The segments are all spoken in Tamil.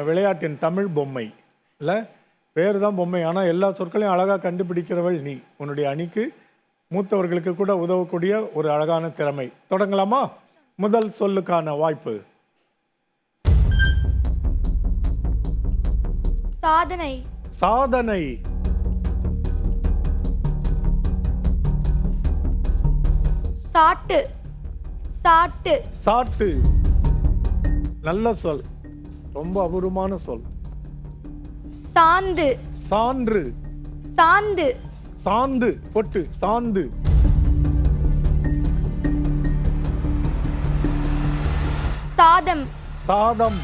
விளையாட்டின் தமிழ் பொம்மை இல்லை, பேர் தான் பொம்மை, ஆனால் எல்லா சொற்களையும் அழகாக கண்டுபிடிக்கிறவள் நீ. உன்னுடைய அணிக்கு மூத்தவர்களுக்கு கூட உதவக்கூடிய ஒரு அழகான திறமை. தொடங்கலாமா? முதல் சொல்லுக்கான வாய்ப்பு. சாதனை. சாதனை. சாட்டு. சாட்டு. சாட்டு. நல்ல சொல், ரொம்ப அபூர்வமான சொல். சாந்து. சான்று. சாந்து. சாந்து பொட்டு, சாந்து. சாதம். சாதம்.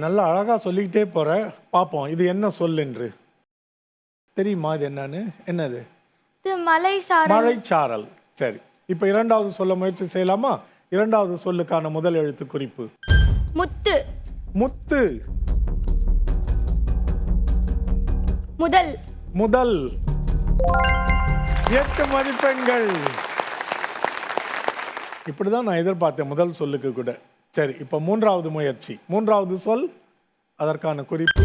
நல்லா அழகா சொல்லிக்கிட்டே போற. பார்ப்போம் இது என்ன சொல் என்று. தெரியுமா இது என்னன்னு? என்னது? இது மலைசாரல். மழைச்சாரல். சரி, இப்போ இரண்டாவது சொல்ல முயற்சி செய்யலாமா? இரண்டாவது சொல்லுக்கான முதல் எழுத்து குறிப்பு. முத்து. முத்து. முதல். முதல். 8 மதிப்பெண்கள். இப்படிதான் நான் எதிர்பார்த்தேன் முதல் சொல்லுக்கு கூட. சரி, இப்போ மூன்றாவது முயற்சி. மூன்றாவது சொல், அதற்கான குறிப்பு.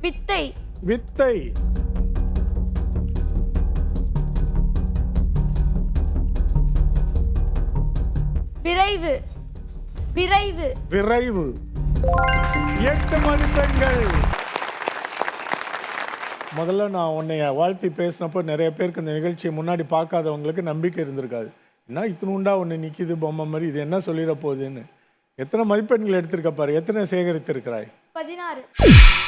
வித்தை. வித்தை. விரைவு. விரைவு. விரைவு. 8 மதிப்பெண்கள். முதல்ல நான் உன்னைய வாழ்த்தி பேசினப்போ நிறைய பேருக்கு இந்த நிகழ்ச்சியை முன்னாடி பார்க்காதவங்களுக்கு நம்பிக்கை இருந்திருக்காது. என்ன இத்தினுண்டா ஒன்று நிற்கிது பொம்மை மாதிரி, இது என்ன சொல்லிட போகுதுன்னு. எத்தனை மதிப்பெண்கள் எடுத்திருக்க பாரு, எத்தனை சேகரித்திருக்கிறாய்? 16.